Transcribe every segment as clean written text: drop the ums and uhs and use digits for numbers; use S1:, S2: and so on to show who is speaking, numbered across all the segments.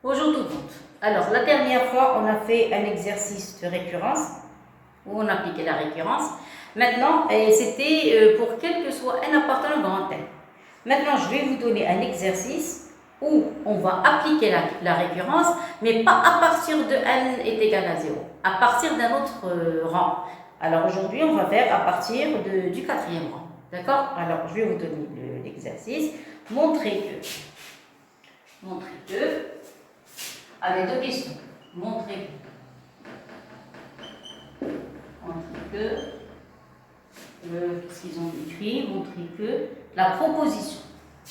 S1: Bonjour tout le monde. Alors, la dernière fois, on a fait un exercice de récurrence, où on appliquait la récurrence. Maintenant, c'était pour quel que soit n appartenant grand n. Maintenant, je vais vous donner un exercice où on va appliquer la récurrence, mais pas à partir de n est égal à 0, à partir d'un autre rang. Alors aujourd'hui, on va faire à partir du quatrième rang. D'accord? Alors, je vais vous donner l'exercice. Montrer que, avec deux questions. Montrer que, qu'est-ce qu'ils ont écrit? Montrer que la proposition.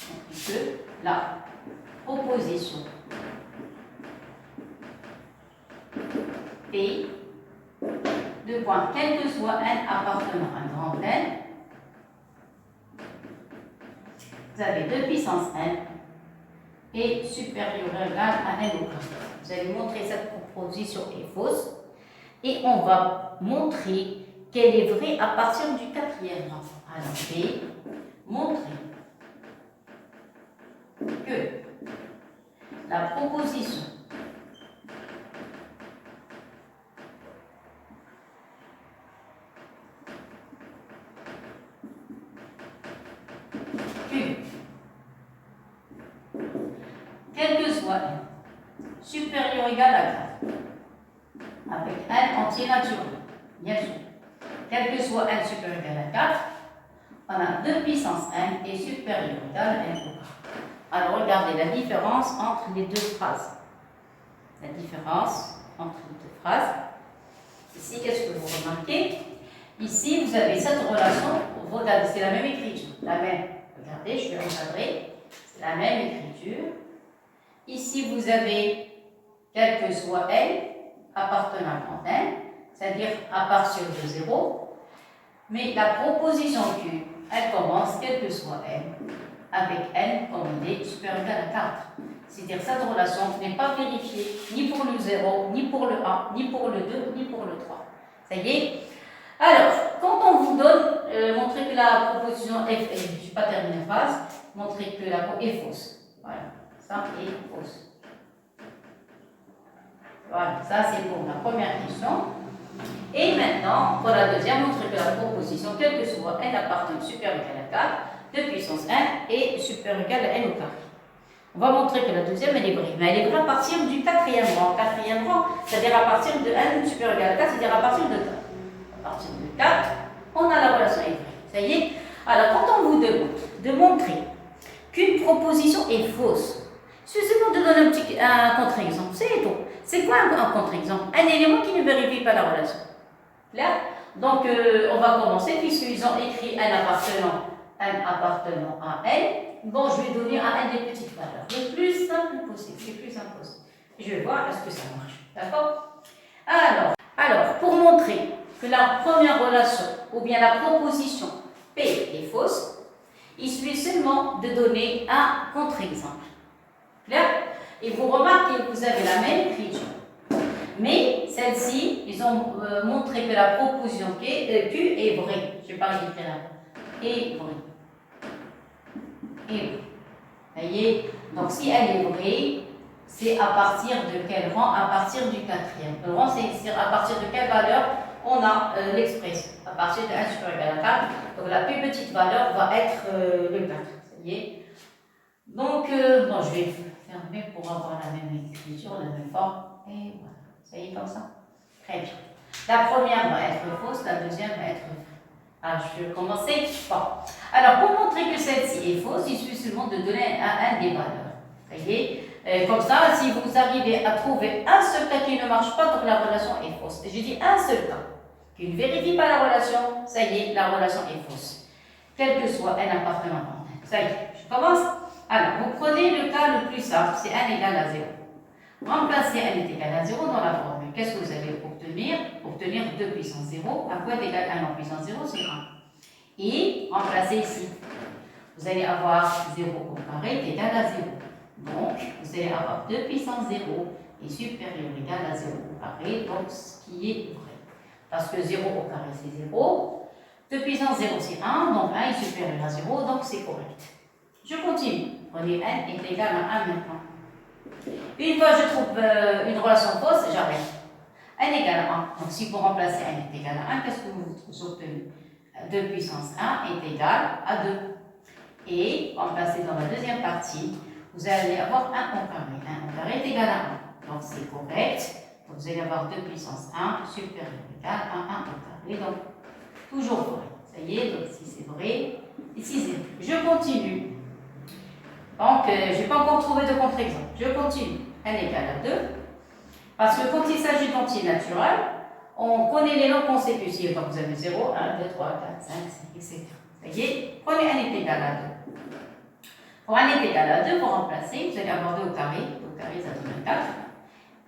S1: Montrer que la proposition P, deux points, quel que soit n appartenant à un grand n, vous avez 2 puissance n est supérieur ou égal à n au carré. Vous allez montrer cette proposition est fausse et on va montrer qu'elle est vraie à partir du quatrième rang. Alors, P, montrer que la proposition Q, quel que soit n, supérieur ou égal à 4, avec n entier naturel, bien sûr. Quel que soit n supérieur ou égal à 4, on a 2 puissance n est supérieur ou égal à n au carré. Alors, regardez la différence entre les deux phrases. La différence entre les deux phrases. Ici, qu'est-ce que vous remarquez? Ici, vous avez cette relation. Regardez, c'est la même écriture. La même. Regardez, je vais encadrer. C'est la même écriture. Ici, vous avez quel que soit n appartenant à grand n, c'est-à-dire à partir de 0. Mais la proposition Q, elle commence quel que soit n, avec n comme il est supérieur ou égal à 4. C'est-à-dire cette relation n'est pas vérifiée ni pour le 0, ni pour le 1, ni pour le 2, ni pour le 3. Ça y est? Alors, quand on vous donne, montrer que la proposition F, je ne suis pas terminé la phrase, montrer que la est fausse. Voilà, ça est fausse. Voilà, ça c'est pour la première question. Et maintenant, pour la deuxième, montrer que la proposition, quel que soit n appartenant supérieur ou égal à 4, de puissance n est supérieur ou égal à n au carré. On va montrer que la deuxième, elle est vraie. Mais elle est vraie à partir du quatrième rang. Quatrième rang, c'est-à-dire à partir de n supérieur ou égal à 4, c'est-à-dire à partir de 4. À partir de 4, on a la relation est vraie. Ça y est? Alors, quand on vous demande de montrer qu'une proposition est fausse, suffisant de donner un contre-exemple, c'est tout. C'est quoi un contre-exemple? Un élément qui ne vérifie pas la relation. Clair? Donc, on va commencer, puisqu'ils ont écrit n appartenant à n. Bon, je vais donner à n des petites valeurs. Le plus simple possible. Le plus simple possible. Je vais voir est-ce que ça marche. D'accord? Alors, pour montrer que la première relation, ou bien la proposition P est fausse, il suffit seulement de donner un contre-exemple. Clair? Et vous remarquez que vous avez la même écriture. Mais celle-ci, ils ont montré que la proposition Q est vraie. Je vais pas l'écrire là. Est vraie. Est vraie. Vous voyez? Donc si elle est vraie, c'est à partir de quel rang? À partir du quatrième. Le rang, c'est à partir de quelle valeur on a l'expression? À partir de 1 supérieur ou égal à 4. Donc la plus petite valeur va être le 4. Ça y est? Donc, bon, je vais fermer pour avoir la même écriture, la même forme. Et voilà. Ça y est, comme ça? Très bien. La première va être fausse, la deuxième va être vraie. Alors, je vais commencer. Bon. Alors, pour montrer que celle-ci est fausse, il suffit seulement de donner un des valeurs. Vous voyez? Comme ça, si vous arrivez à trouver un seul cas qui ne marche pas, donc la relation est fausse. Et je dis un seul cas qui ne vérifie pas la relation, ça y est, la relation est fausse. Quel que soit n appartenant à n. Ça y est, je commence. Alors, vous prenez le cas le plus simple, c'est n égale à 0. Remplacez n est égal à 0 dans la formule. Qu'est-ce que vous allez obtenir? Obtenir 2 puissance 0. À quoi est égal 1 en puissance 0? C'est 1. Et remplacez ici. Vous allez avoir 0 au carré qui est égal à 0. Donc, vous allez avoir 2 puissance 0 est supérieur ou égal à 0 au carré, donc ce qui est vrai. Parce que 0 au carré c'est 0. 2 puissance 0 c'est 1, donc 1 est supérieur à 0, donc c'est correct. Je continue. Prenez n est égal à 1 maintenant. Une fois que je trouve une relation fausse, j'arrête. n égale 1. Donc si vous remplacez n est égal à 1, qu'est-ce que vous obtenez? 2 puissance 1 est égal à 2. Et remplacez dans la deuxième partie, vous allez avoir 1 au carré. 1 au carré est égal à 1. Donc c'est correct. Donc vous allez avoir 2 puissance 1 supérieur ou égal à 1 au carré. Donc toujours vrai. Ça y est, donc ici c'est vrai, ici c'est vrai. Je continue. Donc je n'ai pas encore trouvé de contre-exemple. Je continue. n égale à 2. Parce que quand il s'agit d'entiers naturels, on connaît les nombres consécutifs. Donc vous avez 0, 1, 2, 3, 4, 5, 6, etc. Ça y est, prenez n est égal à 2. Pour n est égal à 2, vous remplacez, vous allez avoir 2 au carré. 2 au carré, ça donne 4.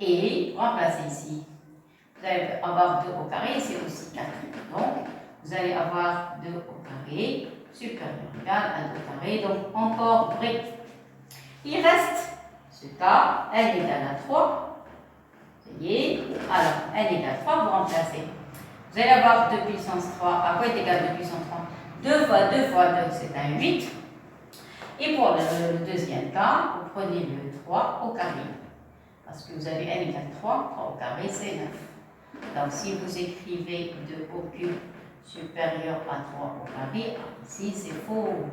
S1: Et remplacez ici. Vous allez avoir 2 au carré, c'est aussi 4. Donc, vous allez avoir 2 au carré, supérieur ou égal à 2 au carré. Donc, encore vrai. Il reste ce cas, n égale à 3. Ça y est. Alors, n égale à 3, vous remplacez. Vous allez avoir 2 puissance 3. À quoi est égal 2 puissance 3? 2 fois 2 fois 2, c'est un 8. Et pour le deuxième cas, vous prenez le 3 au carré. Parce que vous avez n égale 3, 3 au carré, c'est 9. Donc, si vous écrivez 2 au cube supérieur à 3 au carré, ici, c'est faux.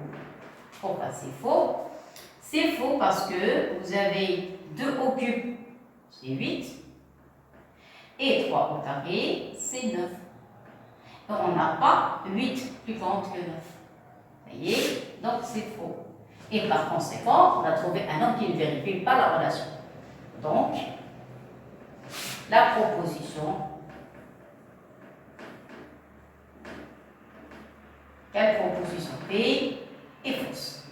S1: Pourquoi c'est faux? C'est faux parce que vous avez 2 au cube, c'est 8. Et 3 au carré, c'est 9. Donc, on n'a pas 8 plus grand que 9. Vous voyez? Donc, c'est faux. Et par conséquent, on a trouvé un nombre qui ne vérifie pas la relation. Donc, la proposition, quelle proposition P est fausse?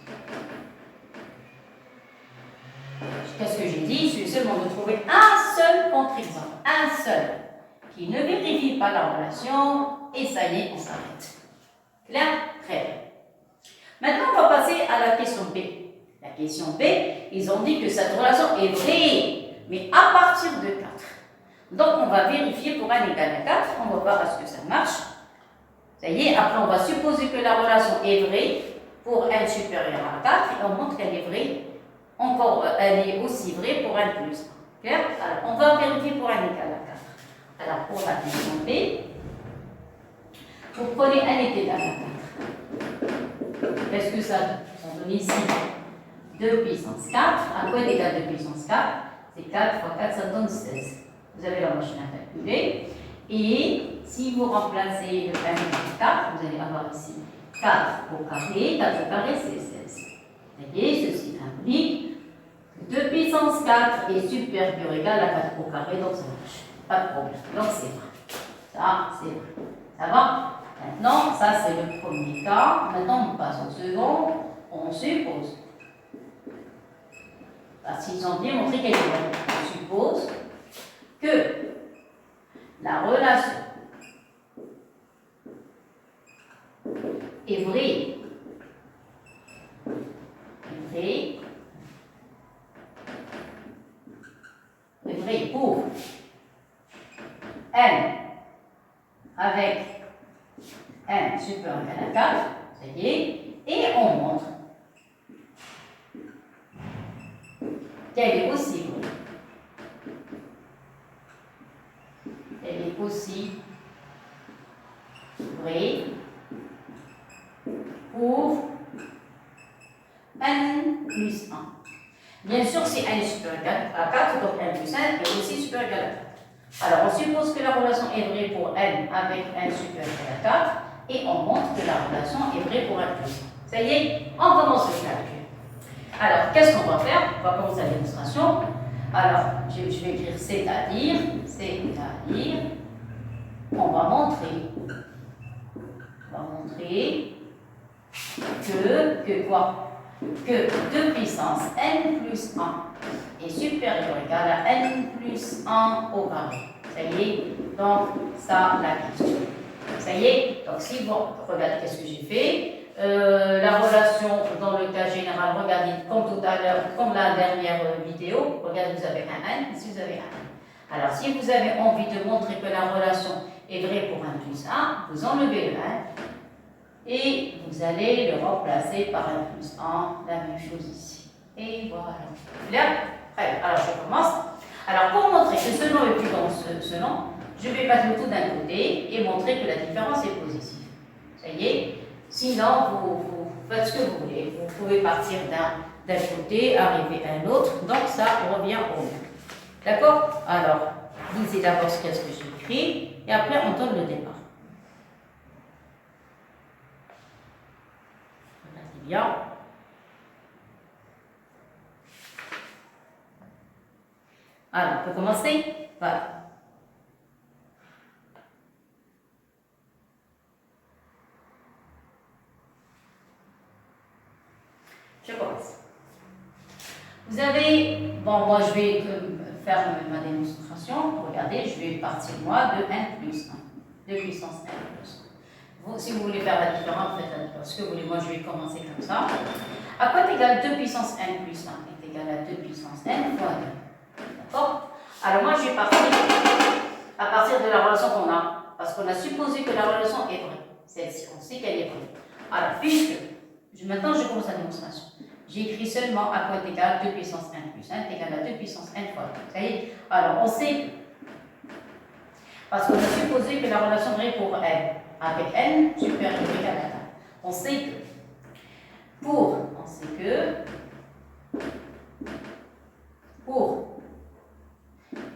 S1: Qu'est-ce que j'ai dit? Il suffit seulement de trouver un seul contre-exemple, un seul, qui ne vérifie pas la relation, et ça y est, on s'arrête. Clair? Très bien. Maintenant, on va passer à la question B. La question B, ils ont dit que cette relation est vraie, mais à partir de 4. Donc, on va vérifier pour n égale à 4, on va voir est-ce que ça marche. Ça y est, après, on va supposer que la relation est vraie pour n supérieur à 4, et on montre qu'elle est vraie. Encore, elle est aussi vraie pour n plus 1. Clair? Alors, on va vérifier pour n égale à 4. Alors, pour la question B, vous prenez n est égal à 4. Qu'est-ce que ça donne ici? 2 puissance 4. À quoi est égal 2 puissance 4? C'est 4 fois 4, ça donne 16. Vous avez la machine à calculer. Et si vous remplacez le 1 par 4, vous allez avoir ici 4 au carré. 4 au carré, c'est 16. Vous voyez, ceci implique que 2 puissance 4 est supérieur ou égal à 4 au carré, donc ça marche. Pas de problème. Donc c'est vrai. Ça, c'est vrai. Ça va? Maintenant, ça c'est le premier cas. Maintenant, on passe au second. On suppose. Parce qu'ils ont bien montré quelque chose. On suppose que la relation est vraie. Est vraie pour n avec n supérieur à 4, ça y est, et on montre qu'elle est aussi vraie. Elle est aussi vraie pour n plus 1. Bien sûr, si n est supérieur à 4, donc n plus 1 est aussi supérieur à 4. Alors, on suppose que la relation est vraie pour n avec n supérieur à 4 et on montre que la relation est vraie pour n plus 1. Ça y est, on commence le calcul. Alors, qu'est-ce qu'on va faire? On va commencer la démonstration. Alors, je vais écrire c'est-à-dire, on va montrer que quoi? Que 2 puissance n plus 1 est supérieur ou égal à n plus 1 au carré. Ça y est, donc ça, la question. Ça y est, donc si vous regardez qu'est-ce que j'ai fait, la relation dans le cas général, regardez comme tout à l'heure, comme la dernière vidéo, regardez, vous avez un n, ici vous avez un n. Alors si vous avez envie de montrer que la relation est vraie pour 1 plus 1, vous enlevez le 1 et vous allez le remplacer par 1 plus 1, la même chose ici. Et voilà. Là, Très bien. Alors, je commence. Alors, pour montrer que ce nom est plus grand que ce nom, je vais mettre le tout d'un côté et montrer que la différence est positive. Ça y est. Sinon, vous faites ce que vous voulez. Vous pouvez partir d'un côté, arriver à un autre. Donc, ça revient au même. D'accord? Alors, lisez d'abord ce qu'est-ce que j'écris et après, on donne le départ. Regardez bien. Alors, on peut commencer? Voilà. Je commence. Vous avez, bon, moi je vais faire ma démonstration. Regardez, je vais partir moi de n plus 1, de puissance n plus 1. Vous, si vous voulez faire la différence, faites la différence. Ce que vous voulez, moi je vais commencer comme ça. À quoi est égal 2 puissance n plus 1 est égal à 2 puissance n fois 2. D'accord? Alors moi je vais partir à partir de la relation qu'on a, parce qu'on a supposé que la relation est vraie. Celle-ci, on sait qu'elle est vraie. Alors, puisque, maintenant je commence la démonstration. J'ai écrit seulement à quoi est égal 2 puissance n plus 1 est égal à 2 puissance n fois 2. Ça y est? Alors, on sait que, parce qu'on a supposé que la relation vraie pour n, avec n supérieur ou égal à 1. On sait que, pour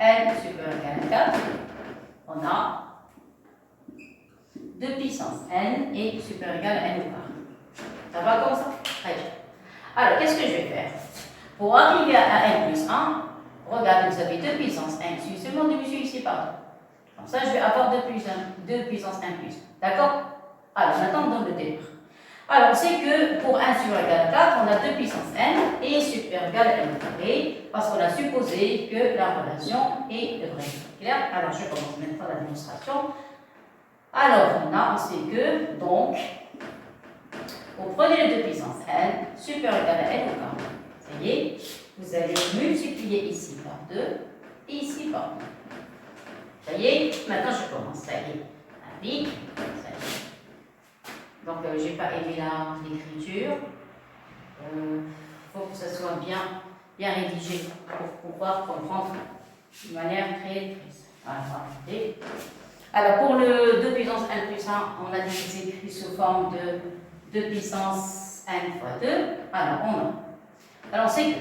S1: n supérieur ou égal à 4, on a 2 puissance n et supérieur ou égal à n au carré. Ça va comme ça? Très bien. Alors, qu'est-ce que je vais faire? Pour arriver à n plus 1, regardez, vous avez 2 puissance n ici, seulement division ici par 2. Comme ça, je vais avoir 2 puissance n plus 1. D'accord? Alors, maintenant, on donne le départ. Alors, on sait que pour 1 supérieur égal à 4, on a 2 puissance n et supérieur égal à n au carré, parce qu'on a supposé que la relation est vraie. Clair? Alors, je commence maintenant la démonstration. Alors, on sait que, donc, vous prenez le 2 puissance n, supérieur égal à n au carré. Ça y est, vous allez multiplier ici par 2 et ici par 2. Ça y est, maintenant je commence. Ça y est, applique. Ça y est. Donc, je n'ai pas aimé l'écriture. Il faut que ça soit bien rédigé pour pouvoir comprendre de manière très précise. Voilà. Alors, pour le 2 puissance n plus 1, on a déjà écrit sous forme de 2 puissance n fois 2. Alors, alors, on sait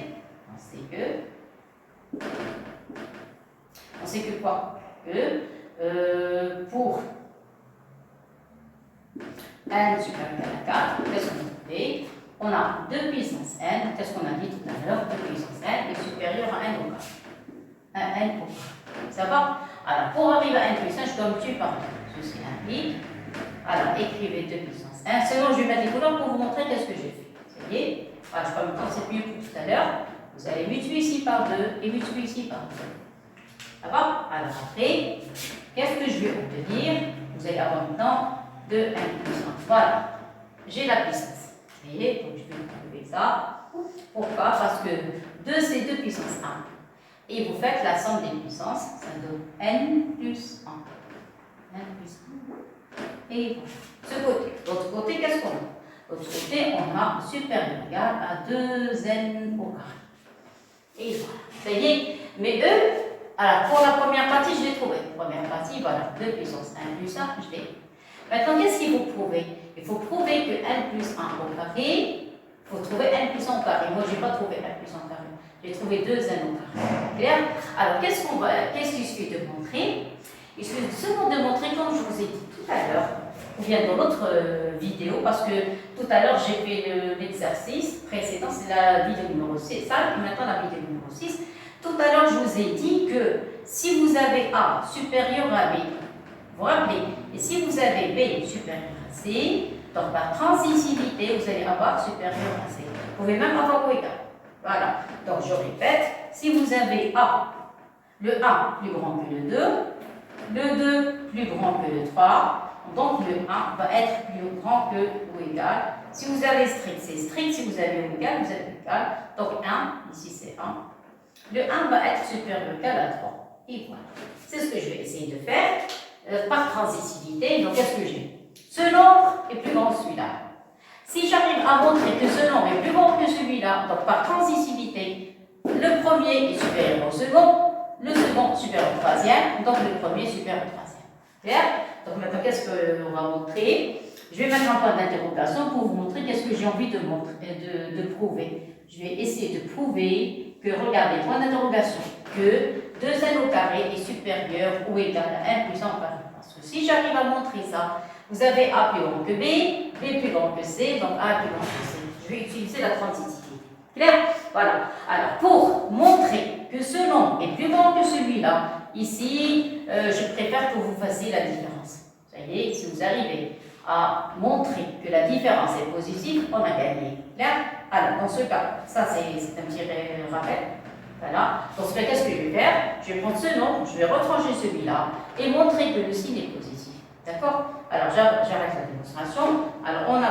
S1: que quoi? Que pour n supérieur à 4, qu'est-ce qu'on a fait? On a 2 puissance n, qu'est-ce qu'on a dit tout à l'heure? 2 puissance n est supérieur à n au carré. N au carré. Ça va? Alors, pour arriver à n plus 1, je dois multiplier par 2. Ceci implique. Alors, écrivez 2 puissance 1. Sinon, je vais mettre des couleurs pour vous montrer qu'est-ce que j'ai fait. Ça y est. Voilà, je vais me concentrer mieux pour tout à l'heure. Vous allez multiplier ici par 2 et multiplier ici par 2. Ça va? Alors, après, qu'est-ce que je vais obtenir? Vous allez avoir maintenant 2 n plus 1. Voilà. J'ai la puissance. Vous voyez? Donc, je vais trouver ça. Pourquoi? Parce que 2, c'est 2 puissance 1. Et vous faites la somme des puissances, ça donne n plus 1. N plus 1. Et ce côté. L'autre côté, qu'est-ce qu'on a? L'autre côté, on a supérieur ou égal à 2n au carré. Et voilà. Ça y est. Mais eux, alors pour la première partie, je l'ai trouvé. Première partie, voilà. 2 puissance 1 plus 1, je l'ai. Maintenant, qu'est-ce qu'il faut prouver? Il faut prouver que n plus 1 au carré, il faut trouver n plus 1 au carré. Moi, je n'ai pas trouvé n plus 1 au carré. J'ai trouvé 2n au carré. Clair? Alors, qu'est-ce qu'il suffit de montrer? Il suffit seulement de montrer, comme je vous ai dit tout à l'heure, ou bien dans l'autre vidéo, parce que tout à l'heure, j'ai fait l'exercice précédent, c'est la vidéo numéro 6, ça, et maintenant la vidéo numéro 6. Tout à l'heure, je vous ai dit que si vous avez A supérieur à B, vous vous rappelez, et si vous avez B supérieur à C, donc par transitivité, vous allez avoir supérieur à C. Vous pouvez même avoir O égal. Voilà. Donc, je répète, si vous avez A, le 1 plus grand que le 2, le 2 plus grand que le 3, donc le 1 va être plus grand que ou égal. Si vous avez strict, c'est strict. Si vous avez ou égal, vous avez égal. Donc 1, ici c'est 1. Le 1 va être supérieur ou égal à 3. Et voilà. C'est ce que je vais essayer de faire par transitivité. Donc qu'est-ce que j'ai? Ce nombre est plus grand que celui-là. Si j'arrive à montrer que ce nombre est plus grand que celui-là, donc par transitivité, le premier est supérieur au second, le second supérieur au troisième, donc le premier supérieur au troisième. Clair? Donc maintenant, qu'est-ce qu'on va montrer? Je vais mettre un point d'interrogation pour vous montrer qu'est-ce que j'ai envie de prouver. Je vais essayer de prouver que, regardez, point d'interrogation, que 2n au carré est supérieur ou égal à 1 plus 1 au carré. Parce que si j'arrive à montrer ça, vous avez A plus grand que B, B plus grand que C, donc A plus grand que C. Je vais utiliser la transitivité. Clair? Voilà. Alors, pour montrer que ce nombre est plus grand que celui-là, ici, je préfère que vous fassiez la différence. Vous voyez, si vous arrivez à montrer que la différence est positive, on a gagné. Clair? Alors, dans ce cas, ça c'est un petit rappel. Voilà. Dans ce cas, qu'est-ce que je vais faire? Je vais prendre ce nombre, je vais retrancher celui-là et montrer que le signe est positif. D'accord? Alors, j'arrête la démonstration. Alors, on a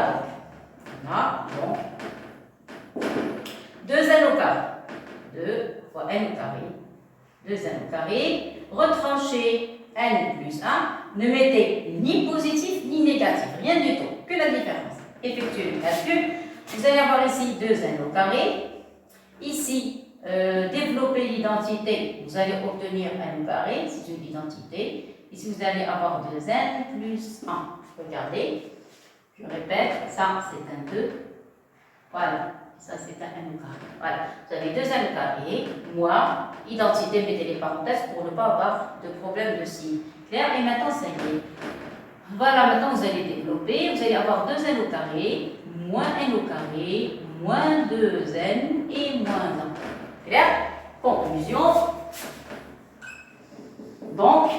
S1: donc 2n au carré. 2 fois n au carré. 2n au carré. Retrancher n plus 1. Ne mettez ni positif ni négatif. Rien du tout. Que la différence. Effectuez le calcul. Vous allez avoir ici 2n au carré. Ici, développer l'identité. Vous allez obtenir n au carré. C'est une identité. Ici, vous allez avoir 2n plus 1. Regardez. Je répète. Ça, c'est un 2. Voilà. Ça, c'est un n au carré. Voilà. Vous avez 2n au carré, moins, identité, mettez les parenthèses pour ne pas avoir de problème de signe. Clair? Et maintenant, ça y est. Voilà, maintenant, vous allez développer. Vous allez avoir 2n au carré, moins n au carré, moins 2n et moins 1. Clair? Conclusion. Donc,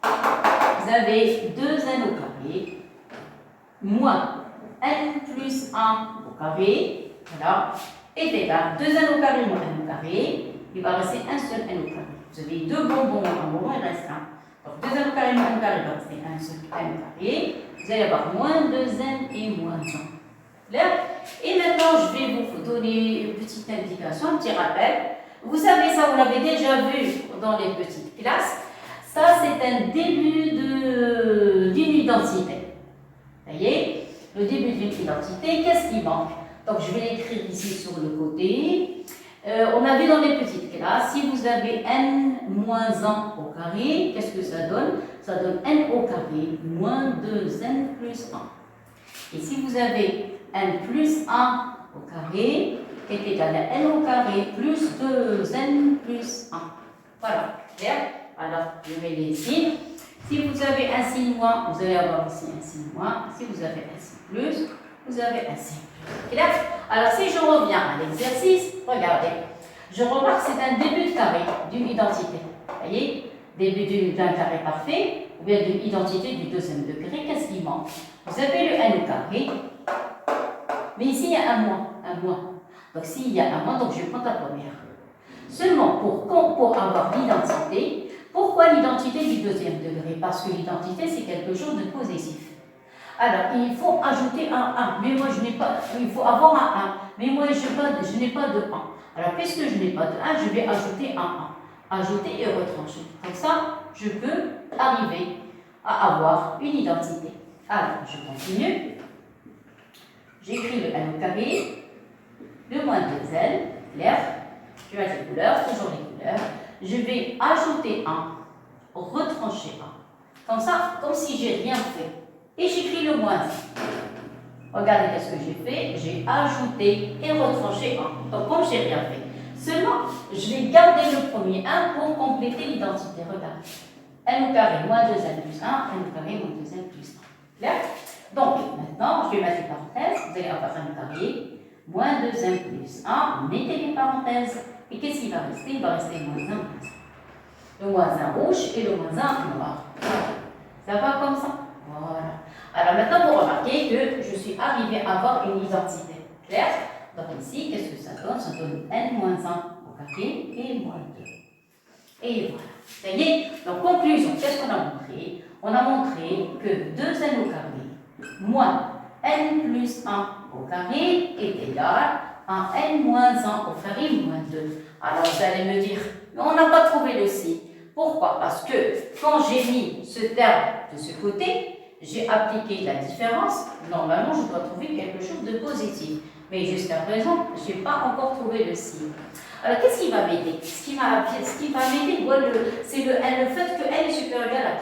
S1: vous avez 2n au carré, moins n plus 1 au carré. Voilà, est égal 2n au carré moins n au carré. Il va rester un seul n au carré. Vous avez deux bonbons, un bonbon, il reste un. Donc 2n au carré moins n au carré, il va rester un seul n au carré. Vous allez avoir moins 2n et moins 1. Clair? Et maintenant, je vais vous donner une petite indication, un petit rappel. Vous savez ça, vous l'avez déjà vu dans les petites classes. Ça, c'est un début d'une identité. Vous voyez? Le début d'une identité, qu'est-ce qui manque? Donc, je vais l'écrire ici sur le côté. On a vu dans les petites classes, si vous avez n moins 1 au carré, qu'est-ce que ça donne? Ça donne n au carré moins 2n plus 1. Et si vous avez n plus 1 au carré, qui est égal à n au carré plus 2n plus 1. Voilà, clair? Alors, je mets les signes. Si vous avez un signe moins, vous allez avoir ici un signe moins. Si vous avez un signe plus, vous avez un signe plus. Clair? Alors, si je reviens à l'exercice, regardez. Je remarque que c'est un début de carré d'une identité. Vous voyez? Début d'un carré parfait, ou bien d'une identité du deuxième degré. Qu'est-ce qui manque? Vous avez le n au carré, mais ici, il y a un moins. Donc, s'il y a un moins, donc je prends la première. Seulement, pour avoir l'identité, pourquoi l'identité du deuxième degré? Parce que l'identité, c'est quelque chose de positif. Alors, il faut ajouter un 1, mais moi, je n'ai pas, il faut avoir un 1, mais moi, je n'ai pas de 1. Alors, puisque je n'ai pas de 1, je vais ajouter un 1. Ajouter et retrancher. Comme ça, je peux arriver à avoir une identité. Alors, je continue. J'écris le n au carré, le moins 2n, clair. Je vais mettre les couleurs, toujours les couleurs. Je vais ajouter 1, retrancher 1. Comme ça, comme si j'ai rien fait. Et j'écris le moins 1. Regardez qu'est-ce que j'ai fait. J'ai ajouté et retranché 1. Donc, comme j'ai rien fait. Seulement, je vais garder le premier 1 pour compléter l'identité. Regardez. n au carré moins 2n plus 1, n au carré moins 2n plus 1. Clair? Donc, maintenant, je vais mettre les parenthèses. Vous allez avoir n au carré moins 2n plus 1. Mettez les parenthèses. Et qu'est-ce qui va rester? Il va rester moins 1 plus 1. Le moins 1 rouge et le moins 1 noir. Ça va comme ça? Voilà. Alors maintenant, vous remarquez que je suis arrivée à avoir une identité. Clair? Donc ici, qu'est-ce que ça donne? Ça donne n moins 1 au carré et moins 2. Et voilà. Ça y est? Donc conclusion, qu'est-ce qu'on a montré? On a montré que 2n au carré moins n plus 1 au carré est égal à n moins 1 au carré moins 2. Alors vous allez me dire, mais on n'a pas trouvé le signe. Pourquoi? Parce que quand j'ai mis ce terme de ce côté, j'ai appliqué la différence. Normalement, je dois trouver quelque chose de positif. Mais jusqu'à présent, je n'ai pas encore trouvé le signe. Alors, qu'est-ce qui va m'aider? Ce qui va m'aider, c'est le fait que n est supérieur à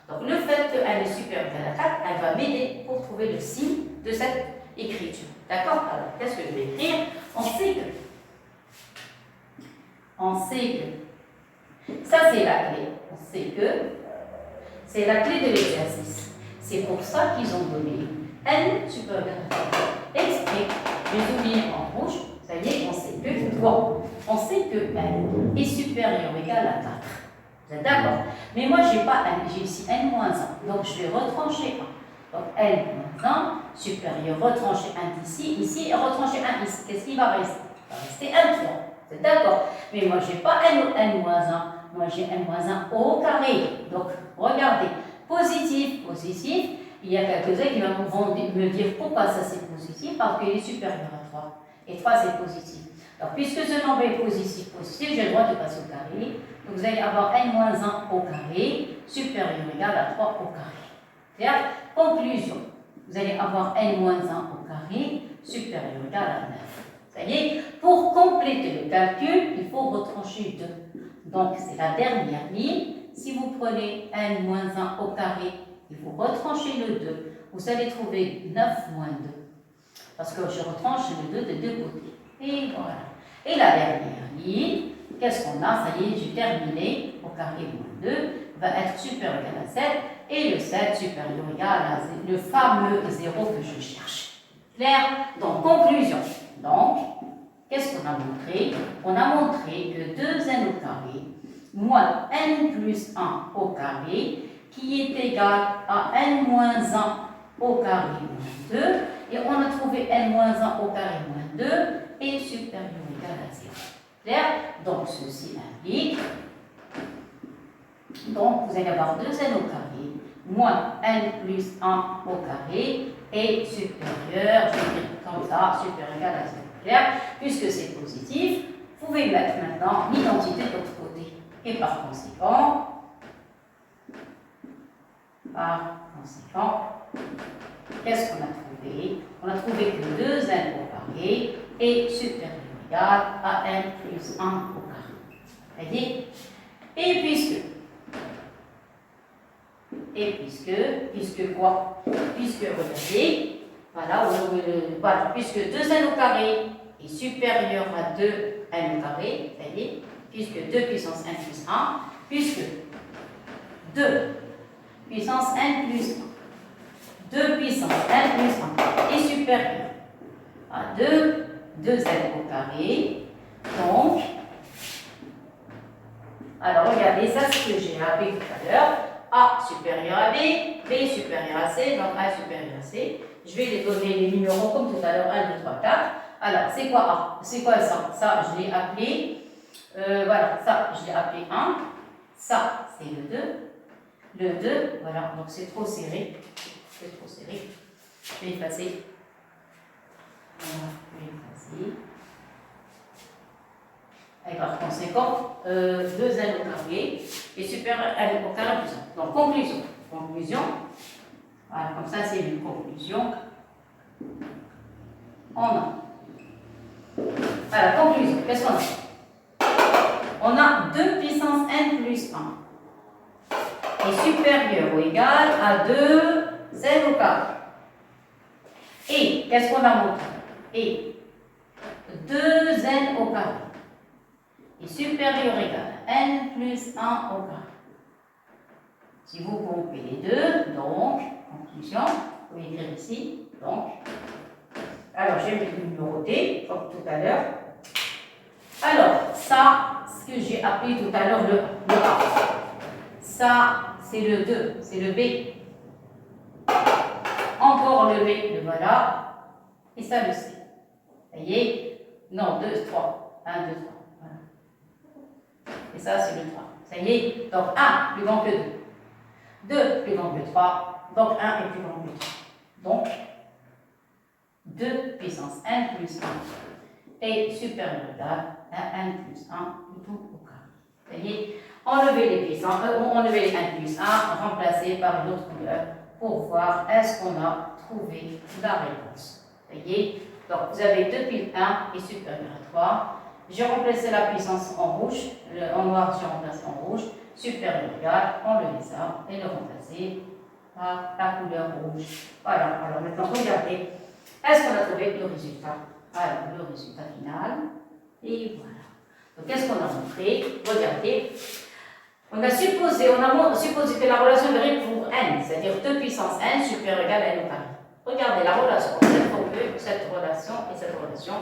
S1: 4. Donc, le fait que n est supérieur à 4, elle va m'aider pour trouver le signe de cette écriture. D'accord? Alors, qu'est-ce que je vais écrire? On sait que ça, c'est la clé. On sait que c'est la clé de l'exercice. C'est pour ça qu'ils ont donné n supérieur à 4. Exprès, je vais souligner en rouge. Ça y est, on sait que 3. On sait que n est supérieur ou égal à 4. Vous êtes d'accord? Mais moi, je n'ai pas n, j'ai ici n-1. Donc, je vais retrancher 1. Donc, n-1 supérieur, retrancher 1 ici, et retrancher 1 ici. Qu'est-ce qui va rester? Il va rester 1, 3. Vous êtes d'accord? Mais moi, je n'ai pas n-1. Moi, j'ai n-1 au carré. Donc, regardez. Positif. Il y a quelques-uns qui vont me dire pourquoi ça c'est positif, parce qu'il est supérieur à 3. Et 3 c'est positif. Donc, puisque ce nombre est positif, j'ai le droit de passer au carré. Donc, vous allez avoir n-1 au carré, supérieur ou égal à 3 au carré. Clair? Conclusion. Vous allez avoir n-1 au carré, supérieur ou égal à 9. Ça y est, pour compléter le calcul, il faut retrancher 2. Donc, c'est la dernière ligne. Si vous prenez n-1 au carré, il faut retrancher le 2. Vous allez trouver 9 moins 2. Parce que je retranche le 2 de deux côtés. Et voilà. Et la dernière ligne, qu'est-ce qu'on a? Ça y est, j'ai terminé. Au carré moins 2 va être supérieur ou égal à 7. Et le 7 supérieur ou égal à 0, le fameux 0 que je cherche. Clair? Donc, conclusion. Donc, qu'est-ce qu'on a montré? On a montré que 2n au carré moins n plus 1 au carré qui est égal à n moins 1 au carré moins 2. Et on a trouvé n moins 1 au carré moins 2 est supérieur ou égal à 0. Clair? Donc, ceci implique. Donc, vous allez avoir 2n au carré moins n plus 1 au carré est supérieur, je vais dire comme ça, supérieur ou égal à 0. Clair? Puisque c'est positif, vous pouvez mettre maintenant l'identité de l'autre côté. Et par conséquent, qu'est-ce qu'on a trouvé? On a trouvé que 2n au carré est supérieur ou égal à n plus 1 au carré. Voyez? Et puisque quoi? Puisque, regardez, voilà, puisque 2n au carré est supérieur à 2n au carré, voyez? Puisque 2 puissance n plus 1, puisque 2 puissance n plus 1, 2 puissance n plus 1 est supérieur à 2n au carré. Donc, alors regardez, ça c'est ce que j'ai appris tout à l'heure. A supérieur à B, B supérieur à C, donc A supérieur à C. Je vais les donner les numéros comme tout à l'heure, 1, 2, 3, 4. Alors, c'est quoi A? C'est quoi ça? Ça, je l'ai appelé. Voilà, ça, je l'ai appelé 1. Ça, c'est le 2. Le 2, voilà, donc c'est trop serré. C'est trop serré. Je vais effacer. Voilà, je vais effacer. Et par conséquent, 2n au carré est supérieur à n au carré plus 1. Donc, conclusion. Conclusion. Voilà, comme ça, c'est une conclusion. On a. Voilà, conclusion. Qu'est-ce qu'on a? On a 2 puissance n plus 1 est supérieur ou égal à 2n au carré. Et, qu'est-ce qu'on a montré? Et 2n au carré est supérieur ou égal à n plus 1 au carré. Si vous groupez les deux, donc, conclusion, vous pouvez écrire ici, donc, alors je vais numéroter, comme tout à l'heure. Alors, ça, ce que j'ai appelé tout à l'heure le A. Ça, c'est le 2, c'est le B. Encore le B, le voilà. Et ça, le C. Vous voyez? Non, 2, 3. 1, 2, 3. Voilà. Et ça, c'est le 3. Ça y est? Donc, 1 plus grand que 2. 2 plus grand que 3. Donc, 1 est plus grand que 3. Donc, 2 puissance n plus 1 est supérieur ou égal à n plus 1 tout au carré. Vous voyez? Enlever les puissances, enlever les 1 plus 1, remplacer par une autre couleur pour voir est-ce qu'on a trouvé la réponse. Vous voyez? Donc, vous avez 2 pi 1 est supérieur à 3. J'ai remplacé la puissance en rouge, en noir, j'ai remplacé en rouge, supérieur égal, enlever ça et le remplacer par la couleur rouge. Voilà, alors maintenant, regardez, est-ce qu'on a trouvé le résultat? Alors, le résultat final, et voilà. Donc, qu'est-ce qu'on a montré? Regardez, on a supposé que la relation vérité pour n, c'est-à-dire 2 puissance n supérieur égal à n au carré. Regardez la relation, cette relation et cette relation.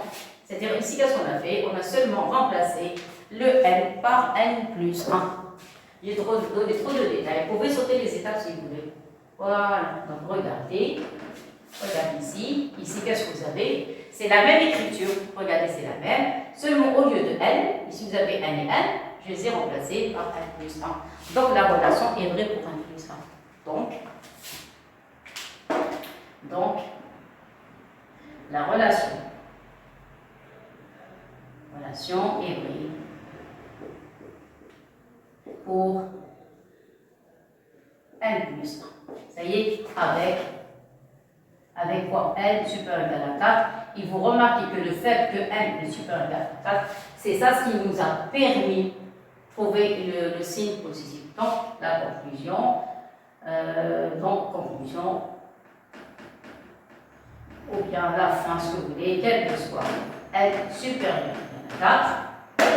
S1: C'est-à-dire ici, qu'est-ce qu'on a fait? On a seulement remplacé le n par n plus 1. J'ai donné trop de détails. Vous pouvez sauter les étapes si vous voulez. Voilà. Donc regardez. Regardez ici. Ici, qu'est-ce que vous avez? C'est la même écriture. Regardez, c'est la même. Seulement au lieu de n, ici vous avez n et n, je les ai remplacés par n plus 1. Donc la relation est vraie pour n plus 1. Donc la relation est vraie pour n plus 1. Ça y est, avec quoi? N supérieur égal à 4. Et vous remarquez que le fait que n est supérieur égal à 4, c'est ça ce qui nous a permis de trouver le signe positif. Donc, la conclusion, ou bien la fin, ce que vous voulez, quel que soit n supérieur égal à 4,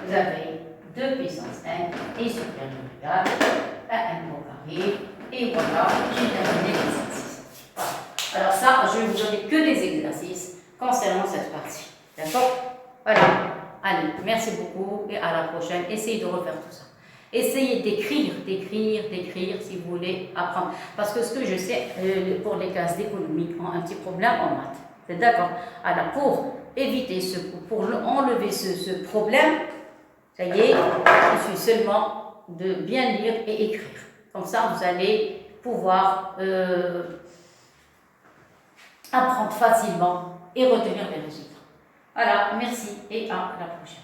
S1: vous avez 2 puissance n est supérieur égal à n au carré. Et voilà, j'ai terminé l'exercice. Voilà. Alors ça, je vais vous donner que des exercices concernant cette partie. D'accord? Voilà. Allez, merci beaucoup et à la prochaine. Essayez de refaire tout ça. Essayez d'écrire si vous voulez apprendre. Parce que ce que je sais, pour les classes d'économie ont un petit problème en maths. C'est d'accord? Alors, pour éviter pour enlever ce problème, ça y est, il suffit seulement de bien lire et écrire. Comme ça, vous allez pouvoir apprendre facilement et retenir les résultats. Voilà, merci et à la prochaine.